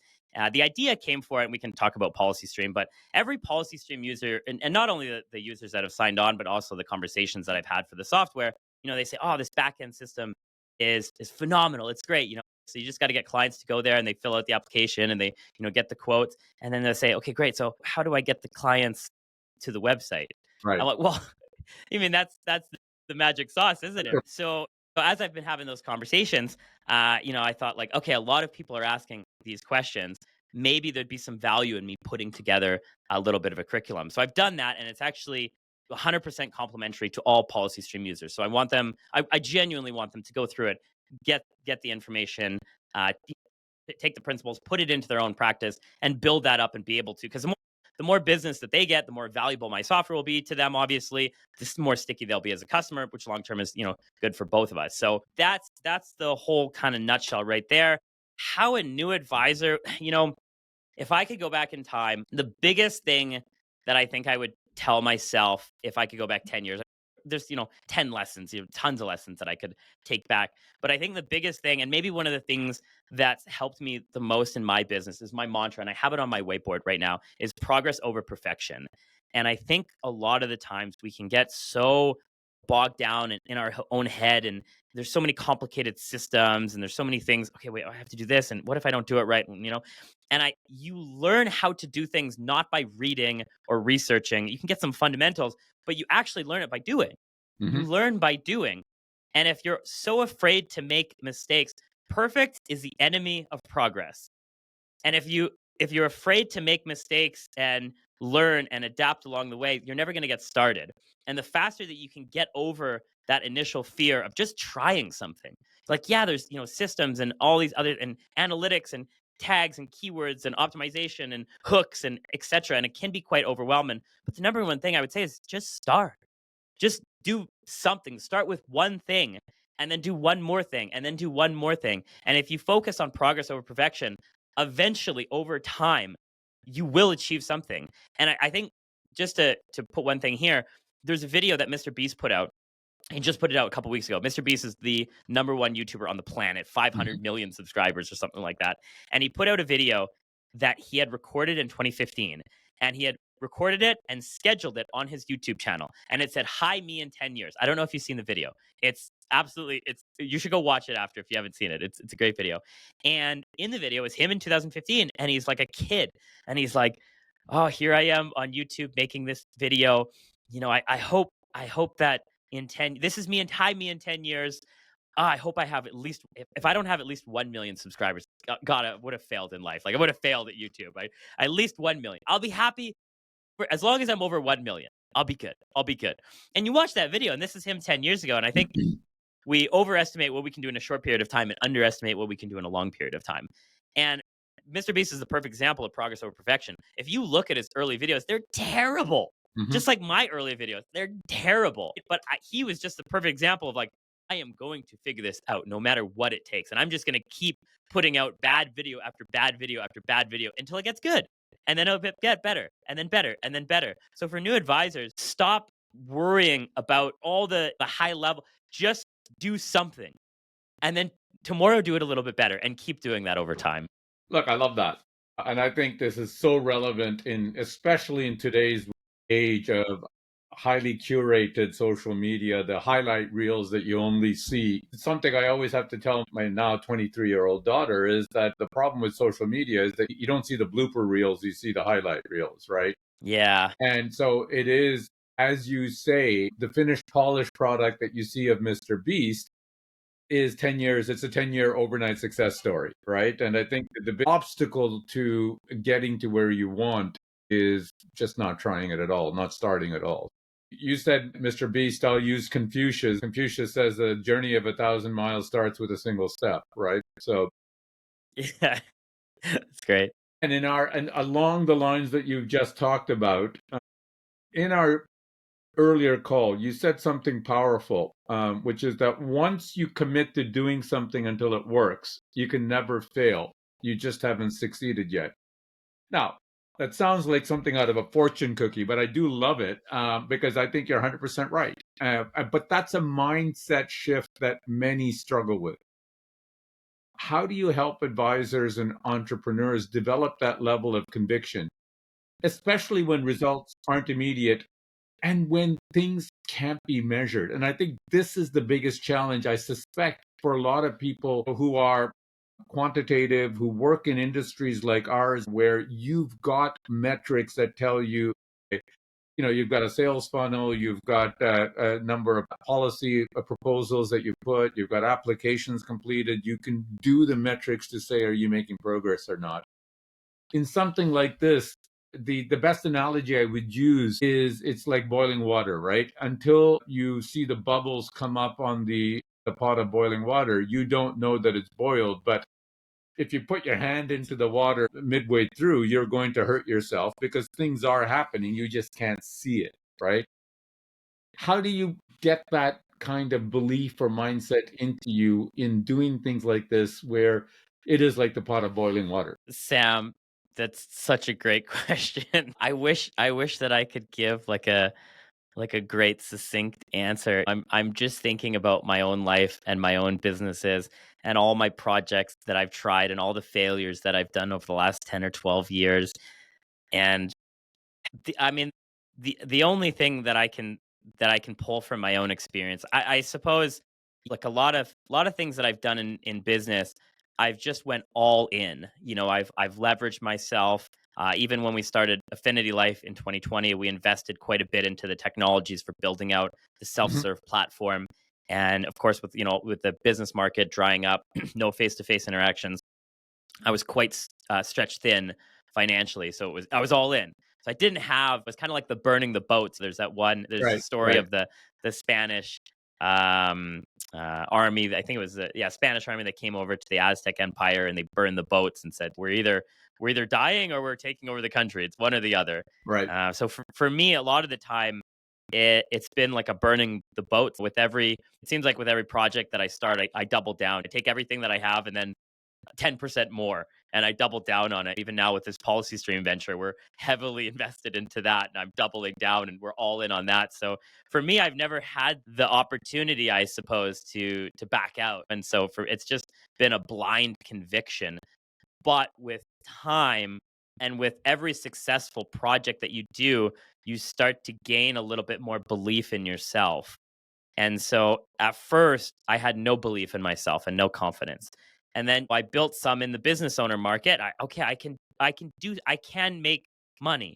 The idea came for it, and we can talk about PolicyStream, but every PolicyStream user, and not only the users that have signed on, but also the conversations that I've had for the software, they say, oh, this backend system is phenomenal. It's great. So you just got to get clients to go there and they fill out the application and they, get the quotes. And then they'll say, okay, great. So how do I get the clients to the website? Right. I'm like, well, I mean, that's the magic sauce, isn't it? So as I've been having those conversations, I thought like, okay, a lot of people are asking these questions. Maybe there'd be some value in me putting together a little bit of a curriculum. So I've done that, and it's actually 100% complimentary to all PolicyStream users. So I want them, I genuinely want them to go through it, get the information, take the principles, put it into their own practice, and build that up and be able to. Because the more business that they get, the more valuable my software will be to them. Obviously, the more sticky they'll be as a customer, which long term is good for both of us. So that's the whole kind of nutshell right there. How a new advisor, if I could go back in time, the biggest thing that I think I would tell myself if I could go back 10 years, there's 10 lessons, tons of lessons that I could take back. But I think the biggest thing, and maybe one of the things that's helped me the most in my business, is my mantra, and I have it on my whiteboard right now, is progress over perfection. And I think a lot of the times we can get so bogged down in our own head, and there's so many complicated systems and there's so many things. Okay, wait, I have to do this, and what if I don't do it right? And you learn how to do things not by reading or researching. You can get some fundamentals, but you actually learn it by doing. You Mm-hmm. learn by doing. And if you're so afraid to make mistakes, perfect is the enemy of progress. And if you're afraid to make mistakes and learn and adapt along the way, you're never going to get started. And the faster that you can get over that initial fear of just trying something, like, yeah, there's systems and all these other and analytics and tags and keywords and optimization and hooks and etc. And it can be quite overwhelming. But the number one thing I would say is just start. Just do something. Start with one thing and then do one more thing and then do one more thing. And if you focus on progress over perfection, eventually over time, you will achieve something. And I think just to put one thing here, there's a video that Mr. Beast put out He just put it out a couple weeks ago. Mr. Beast is the number one YouTuber on the planet, Mhm. 500 million subscribers or something like that. And he put out a video that he had recorded in 2015, and he had recorded it and scheduled it on his YouTube channel. And it said, "Hi, me in 10 years." I don't know if you've seen the video. It's absolutely, you should go watch it after if you haven't seen it. It's a great video. And in the video is him in 2015, and he's like a kid, and he's like, "Oh, here I am on YouTube making this video. I hope that in 10, this is me and hi me in 10 years. I hope I have at least, if I don't have at least 1 million subscribers, God, I would have failed in life. Like I would have failed at YouTube. Right? At least 1 million. I'll be happy for as long as I'm over 1 million. I'll be good. I'll be good." And you watch that video, and this is him 10 years ago. And I think we overestimate what we can do in a short period of time and underestimate what we can do in a long period of time. And Mr. Beast is the perfect example of progress over perfection. If you look at his early videos, they're terrible. Mhm. Just like my early videos, they're terrible. But he was just the perfect example of like, I am going to figure this out no matter what it takes. And I'm just going to keep putting out bad video after bad video after bad video until it gets good. And then it'll get better and then better and then better. So for new advisors, stop worrying about all the high level. Just do something. And then tomorrow do it a little bit better and keep doing that over time. Look, I love that. And I think this is so relevant especially in today's age of highly curated social media, the highlight reels that you only see. Something I always have to tell my now 23-year-old daughter is that the problem with social media is that you don't see the blooper reels, you see the highlight reels, right? Yeah. And so it is, as you say, the finished polished product that you see of Mr. Beast is 10 years. It's a 10-year overnight success story, right? And I think that the big obstacle to getting to where you want is just not trying it at all, not starting at all. You said, Mr. Beast, I'll use Confucius. Confucius says the journey of 1,000 miles starts with a single step, right? So, Yeah. That's great. and along the lines that you've just talked about, in our earlier call, you said something powerful, which is that once you commit to doing something until it works, you can never fail. You just haven't succeeded yet. Now, that sounds like something out of a fortune cookie, but I do love it because I think you're 100% right. But that's a mindset shift that many struggle with. How do you help advisors and entrepreneurs develop that level of conviction, especially when results aren't immediate and when things can't be measured? And I think this is the biggest challenge, I suspect, for a lot of people who are quantitative, who work in industries like ours, where you've got metrics that tell you, you've got a sales funnel, you've got a number of policy proposals that you put, you've got applications completed. You can do the metrics to say, are you making progress or not? In something like this, the best analogy I would use is it's like boiling water, right? Until you see the bubbles come up on the pot of boiling water, you don't know that it's boiled. But if you put your hand into the water midway through, you're going to hurt yourself because things are happening. You just can't see it, right? How do you get that kind of belief or mindset into you in doing things like this where it is like the pot of boiling water? Sam, that's such a great question. I wish that I could give like a great succinct answer. I'm just thinking about my own life and my own businesses and all my projects that I've tried and all the failures that I've done over the last 10 or 12 years. And I mean, the only thing that I can pull from my own experience, I suppose, like a lot of things that I've done in business, I've just went all in. I've leveraged myself. Even when we started Affinity Life in 2020, we invested quite a bit into the technologies for building out the Mhm. self-serve platform. And of course, with the business market drying up, no face-to-face interactions, I was quite stretched thin financially, so I was all in. So I didn't have. It was kind of like the burning the boats. There's a Right, story right, of the Spanish um, army. I think it was the Spanish army that came over to the Aztec Empire and they burned the boats and said we're either dying or we're taking over the country. It's one or the other. right. So for me, a lot of the time. It's been like a burning the boats with every. It seems like with every project that I start, I double down. I take everything that I have and then 10% more. And I doubled down on it. Even now with this PolicyStream venture, we're heavily invested into that. And I'm doubling down and we're all in on that. So for me, I've never had the opportunity, I suppose, to back out. And so it's just been a blind conviction. But with time and with every successful project that you do, you start to gain a little bit more belief in yourself. And so at first, I had no belief in myself and no confidence. And then I built some in the business owner market. I can make money.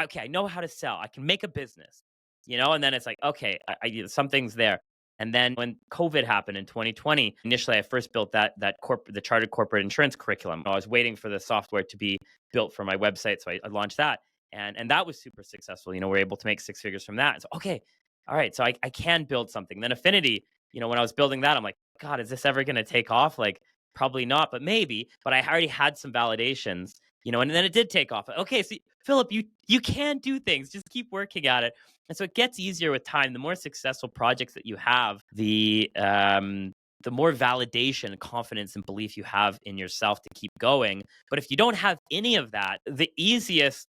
Okay, I know how to sell. I can make a business, and then it's like, okay, something's there. And then when COVID happened in 2020, initially I first built the chartered corporate insurance curriculum. I was waiting for the software to be built for my website, so I launched that, and that was super successful. We're able to make six figures from that. So okay, all right, so I can build something. Then Affinity, when I was building that, I'm like, God, is this ever going to take off? Like, probably not, but maybe. But I already had some validations, and then it did take off. Okay, so Philip, you can do things. Just keep working at it. And so it gets easier with time. The more successful projects that you have, the more validation and confidence and belief you have in yourself to keep going. But if you don't have any of that, the easiest,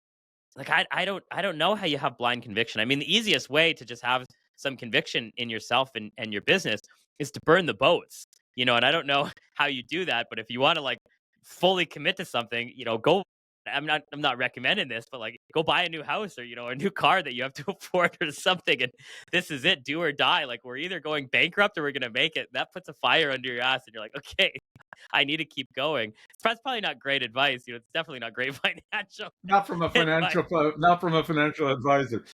like I don't know how you have blind conviction. I mean, the easiest way to just have some conviction in yourself and your business is to burn the boats. And I don't know how you do that, but if you want to like fully commit to something, go. I'm not recommending this, but like go buy a new house or a new car that you have to afford or something, and this is it, do or die. Like we're either going bankrupt or we're gonna make it. That puts a fire under your ass, and you're like, okay, I need to keep going. That's probably not great advice. It's definitely not great financial. Not from a financial, not from a financial advisor.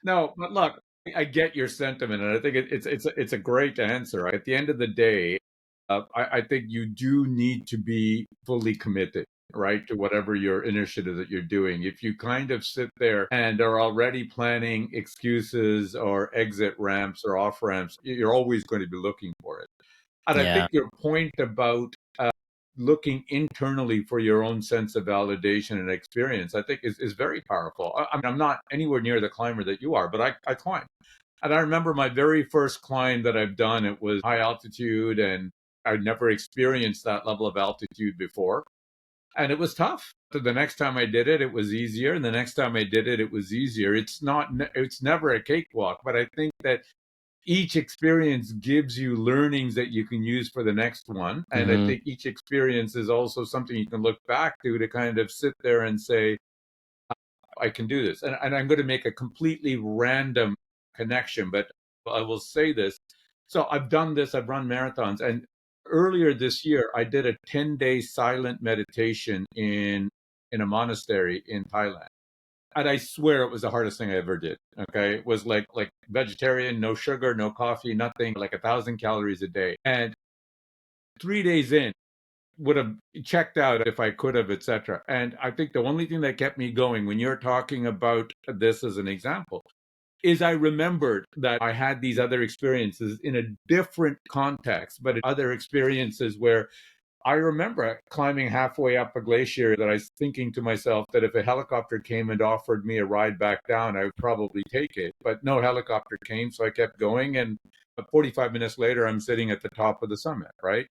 No, but look, I get your sentiment, and I think it's a great answer. At the end of the day, I think you do need to be fully committed, right, to whatever your initiative that you're doing. If you kind of sit there and are already planning excuses or exit ramps or off ramps, you're always going to be looking for it. And I Yeah. think your point about looking internally for your own sense of validation and experience, I think is very powerful. I mean, I'm not anywhere near the climber that you are, but I climb. And I remember my very first climb that I've done, it was high altitude, and I'd never experienced that level of altitude before. And it was tough. So the next time I did it, it was easier. And the next time I did it, it was easier. It's never a cakewalk, but I think that each experience gives you learnings that you can use for the next one. And I think each experience is also something you can look back to kind of sit there and say, I can do this. And I'm going to make a completely random connection, but I will say this. So I've done this, I've run marathons. And earlier this year, I did a 10-day silent meditation in a monastery in Thailand. And I swear it was the hardest thing I ever did. Okay. It was like vegetarian, no sugar, no coffee, nothing, like 1,000 calories a day. And 3 days in, would have checked out if I could have, etc. And I think the only thing that kept me going when you're talking about this as an example is I remembered that I had these other experiences in a different context, but other experiences where I remember climbing halfway up a glacier that I was thinking to myself that if a helicopter came and offered me a ride back down, I would probably take it. But no helicopter came, so I kept going. And 45 minutes later, I'm sitting at the top of the summit, right?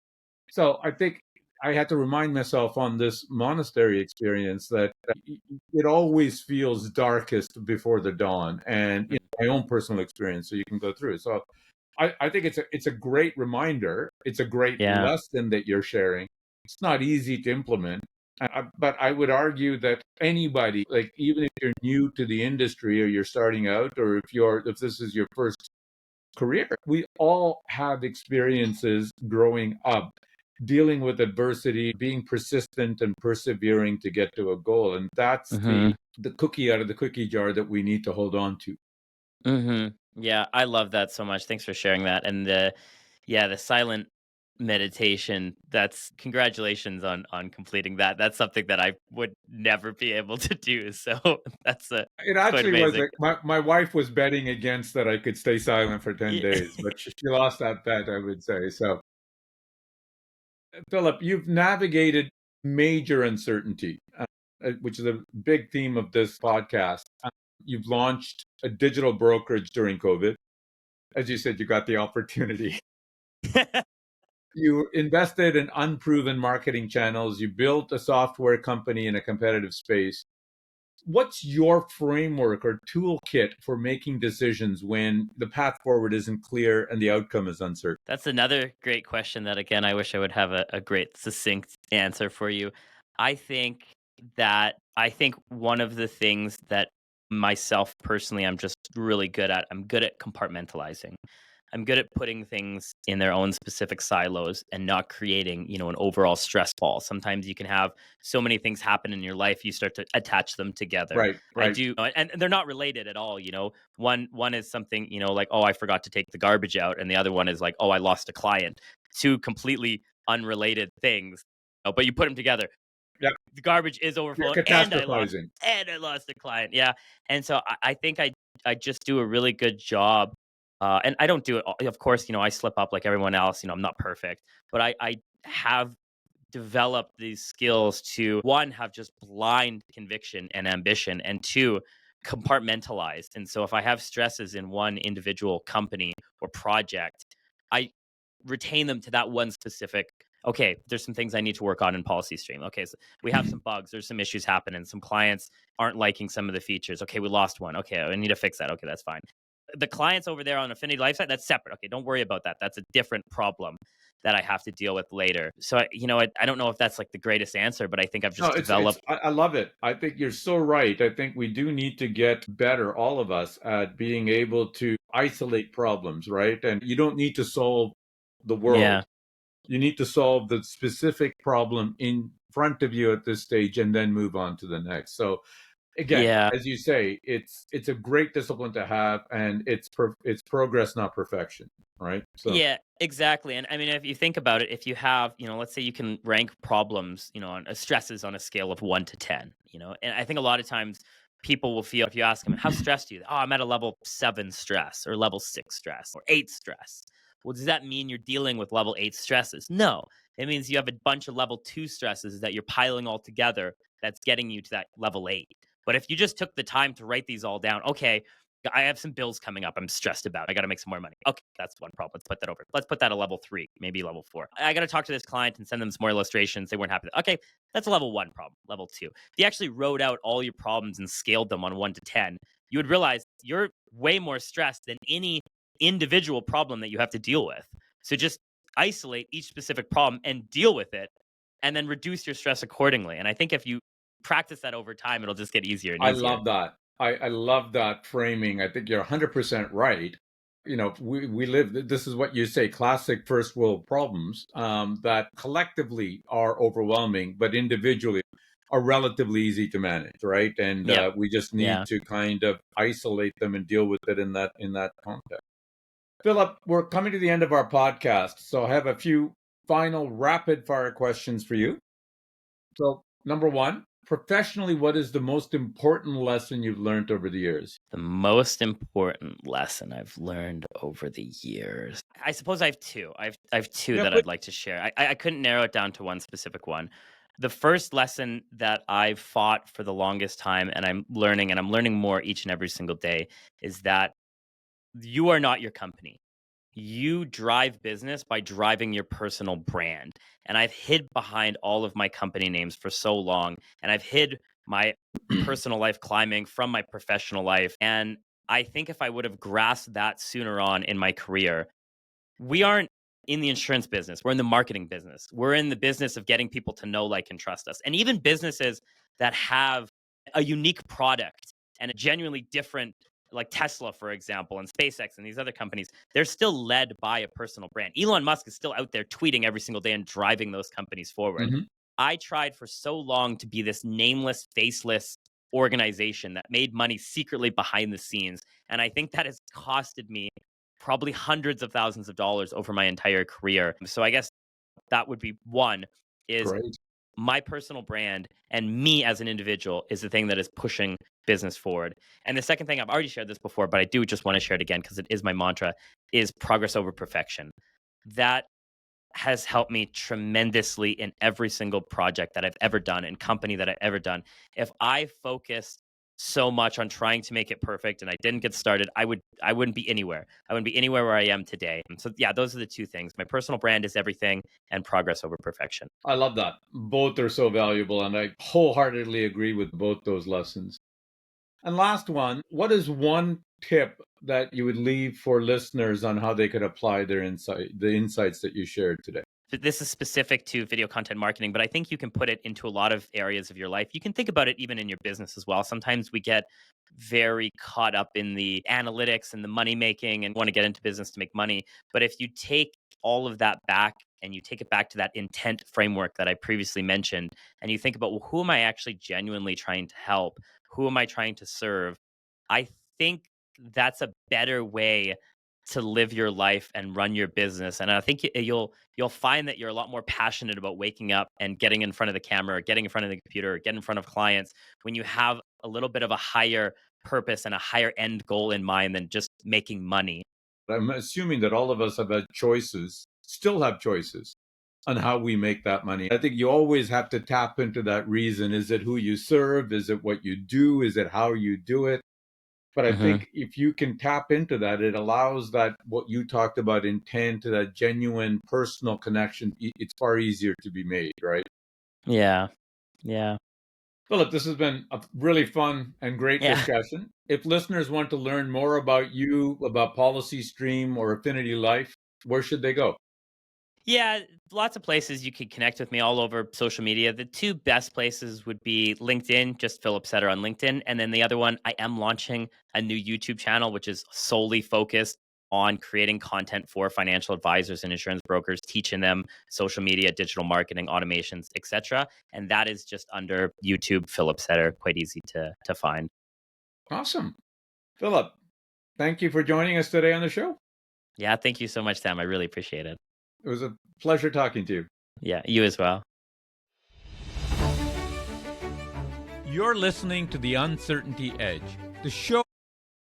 So I think I had to remind myself on this monastery experience that it always feels darkest before the dawn, and in my own personal experience, so you can go through it. So I think it's a great reminder. It's a great lesson that you're sharing. It's not easy to implement, but I would argue that anybody, like even if you're new to the industry or you're starting out, or if this is your first career, we all have experiences growing up dealing with adversity, being persistent and persevering to get to a goal. And that's the cookie out of the cookie jar that we need to hold on to. Yeah, I love that so much. Thanks for sharing that. And the silent meditation, that's congratulations on completing that. That's something that I would never be able to do. So that's it actually was my wife was betting against that I could stay silent for 10 days, but she lost that bet, I would say. So Philip, you've navigated major uncertainty, which is a big theme of this podcast. You've launched a digital brokerage during COVID. As you said, you got the opportunity. You invested in unproven marketing channels. You built a software company in a competitive space. What's your framework or toolkit for making decisions when the path forward isn't clear and the outcome is uncertain? That's another great question that, again, I wish I would have a great succinct answer for you. I think one of the things that myself personally I'm just really good at, I'm good at compartmentalizing. I'm good at putting things in their own specific silos and not creating, an overall stress ball. Sometimes you can have so many things happen in your life, you start to attach them together. Right, I right. do, and they're not related at all. One is something, like, oh, I forgot to take the garbage out, and the other one is like, oh, I lost a client. Two completely unrelated things. But you put them together. Yep. The garbage is You're overflowing, catastrophizing. and I lost a client. Yeah, and so I think I just do a really good job. And I don't do it. Of course, I slip up like everyone else. I'm not perfect, but I have developed these skills to, one, have just blind conviction and ambition, and two, compartmentalized. And so if I have stresses in one individual company or project, I retain them to that one specific. Okay, there's some things I need to work on in PolicyStream. Okay, so we have some bugs. There's some issues happening. Some clients aren't liking some of the features. Okay, we lost one. Okay, I need to fix that. Okay, that's fine. The clients over there on Affinity Life side, that's separate. Okay, don't worry about that. That's a different problem that I have to deal with later. So, I don't know if that's like the greatest answer, but I think I've No, just it's developed. I love it. I think you're so right. I think we do need to get better, all of us, at being able to isolate problems, right? And you don't need to solve the Yeah, world. You need to solve the specific problem in front of you at this stage and then move on to the next. So again, yeah, as you say, it's a great discipline to have, and it's progress, not perfection, right? So yeah, exactly. And I mean, if you think about it, if you have, let's say you can rank problems, on stresses on a scale of 1 to 10, and I think a lot of times people will feel, if you ask them, how stressed are you? Oh, I'm at a level 7 stress, or level 6 stress, or 8 stress. Well, does that mean you're dealing with level 8 stresses? No. It means you have a bunch of level 2 stresses that you're piling all together that's getting you to that level 8. But if you just took the time to write these all down, okay, I have some bills coming up I'm stressed about. I got to make some more money. Okay, that's one problem. Let's put that over. Let's put that at level 3, maybe level 4. I got to talk to this client and send them some more illustrations. They weren't happy. Okay, that's a level 1 problem. Level 2. If you actually wrote out all your problems and scaled them on 1 to 10, you would realize you're way more stressed than any individual problem that you have to deal with. So just isolate each specific problem and deal with it, and then reduce your stress accordingly. And I think if you practice that over time, it'll just get easier and I easier. love that. I love that framing. I think you're 100% right. We live, this is what you say, classic first world problems that collectively are overwhelming, but individually are relatively easy to manage, right? And Yep. we just need Yeah. to kind of isolate them and deal with it in that context. Philip, we're coming to the end of our podcast, so I have a few final rapid fire questions for you. So, number one, professionally, what is the most important lesson you've learned over the years? The most important lesson I've learned over the years. I suppose I have two. I have two Yeah, that but I'd like to share. I couldn't narrow it down to one specific one. The first lesson that I've fought for the longest time, and I'm learning more each and every single day, is that you are not your company. You drive business by driving your personal brand. And I've hid behind all of my company names for so long, and I've hid my personal life climbing from my professional life. And I think if I would have grasped that sooner on in my career, we aren't in the insurance business. We're in the marketing business. We're in the business of getting people to know, like, and trust us. And even businesses that have a unique product and a genuinely different, like Tesla, for example, and SpaceX and these other companies, they're still led by a personal brand. Elon Musk is still out there tweeting every single day and driving those companies forward. Mhm. I tried for so long to be this nameless, faceless organization that made money secretly behind the scenes. And I think that has costed me probably hundreds of thousands of dollars over my entire career. So I guess that would be one, is Great. my personal brand and me as an individual is the thing that is pushing business forward. And the second thing, I've already shared this before, but I do just want to share it again because it is my mantra, is progress over perfection. That has helped me tremendously in every single project that I've ever done and company that I've ever done. If I focus so much on trying to make it perfect and I didn't get started, I wouldn't be anywhere. I wouldn't be anywhere where I am today. And so yeah, those are the two things. My personal brand is everything and progress over perfection. I love that. Both are so valuable, and I wholeheartedly agree with both those lessons. And last one, what is one tip that you would leave for listeners on how they could apply the insights that you shared today? This is specific to video content marketing, but I think you can put it into a lot of areas of your life. You can think about it even in your business as well. Sometimes we get very caught up in the analytics and the money making and want to get into business to make money. But if you take all of that back and you take it back to that intent framework that I previously mentioned, and you think about, well, who am I actually genuinely trying to help? Who am I trying to serve? I think that's a better way to live your life and run your business. And I think you'll find that you're a lot more passionate about waking up and getting in front of the camera or getting in front of the computer or getting in front of clients when you have a little bit of a higher purpose and a higher end goal in mind than just making money. I'm assuming that all of us have had choices, still have choices on how we make that money. I think you always have to tap into that reason. Is it who you serve? Is it what you do? Is it how you do it? But I think if you can tap into that, it allows that what you talked about, intent, that genuine personal connection. It's far easier to be made, right? Yeah. Yeah. Philip, this has been a really fun and great discussion. If listeners want to learn more about you, about PolicyStream or Affinity Life, where should they go? Yeah, lots of places you could connect with me all over social media. The two best places would be LinkedIn, just Philip Sutter on LinkedIn. And then the other one, I am launching a new YouTube channel, which is solely focused on creating content for financial advisors and insurance brokers, teaching them social media, digital marketing, automations, etc. And that is just under YouTube, Philip Sutter, quite easy to find. Awesome. Philip, thank you for joining us today on the show. Yeah, thank you so much, Sam. I really appreciate it. It was a pleasure talking to you. Yeah, you as well. You're listening to The Uncertainty Edge, the show.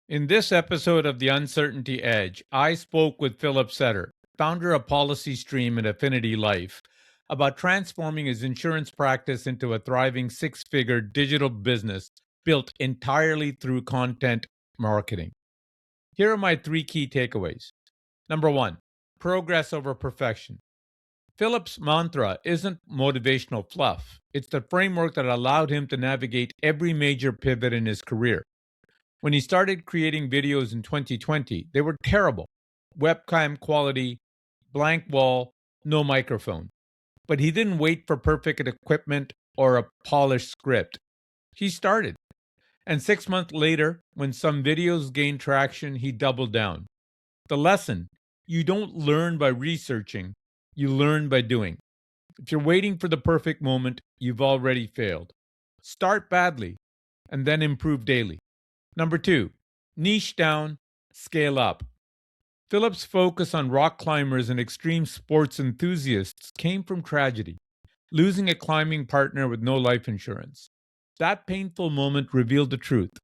In this episode of The Uncertainty Edge, I spoke with Philip Sutter, founder of PolicyStream and Affinity Life, about transforming his insurance practice into a thriving six-figure digital business built entirely through content marketing. Here are my three key takeaways. Number one, progress over perfection. Philip's mantra isn't motivational fluff. It's the framework that allowed him to navigate every major pivot in his career. When he started creating videos in 2020, they were terrible. Webcam quality, blank wall, no microphone. But he didn't wait for perfect equipment or a polished script. He started. And 6 months later, when some videos gained traction, he doubled down. The lesson: you don't learn by researching, you learn by doing. If you're waiting for the perfect moment, you've already failed. Start badly and then improve daily. Number two, niche down, scale up. Philip's focus on rock climbers and extreme sports enthusiasts came from tragedy, losing a climbing partner with no life insurance. That painful moment revealed the truth.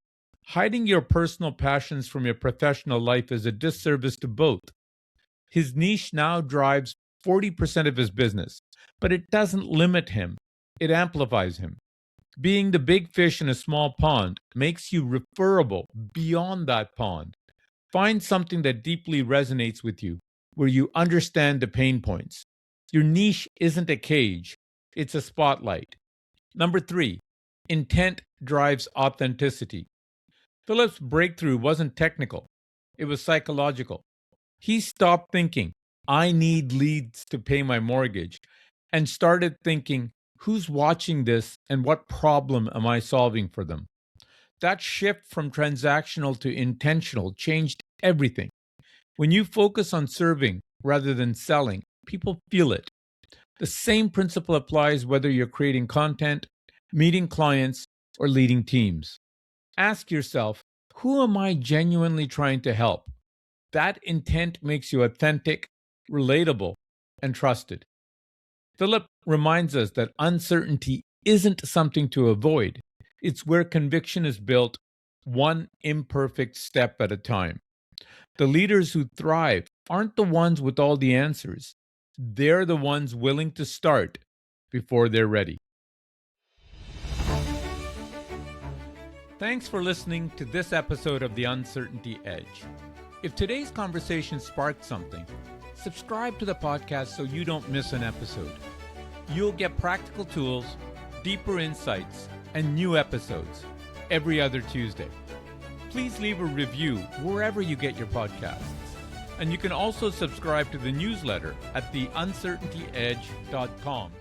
Hiding your personal passions from your professional life is a disservice to both. His niche now drives 40% of his business, but it doesn't limit him. It amplifies him. Being the big fish in a small pond makes you referable beyond that pond. Find something that deeply resonates with you, where you understand the pain points. Your niche isn't a cage, it's a spotlight. Number three, intent drives authenticity. Philip's breakthrough wasn't technical, it was psychological. He stopped thinking, I need leads to pay my mortgage, and started thinking, who's watching this and what problem am I solving for them? That shift from transactional to intentional changed everything. When you focus on serving rather than selling, people feel it. The same principle applies whether you're creating content, meeting clients, or leading teams. Ask yourself, who am I genuinely trying to help? That intent makes you authentic, relatable, and trusted. Philip reminds us that uncertainty isn't something to avoid. It's where conviction is built, one imperfect step at a time. The leaders who thrive aren't the ones with all the answers. They're the ones willing to start before they're ready. Thanks for listening to this episode of The Uncertainty Edge. If today's conversation sparked something, subscribe to the podcast so you don't miss an episode. You'll get practical tools, deeper insights, and new episodes every other Tuesday. Please leave a review wherever you get your podcasts. And you can also subscribe to the newsletter at theuncertaintyedge.com.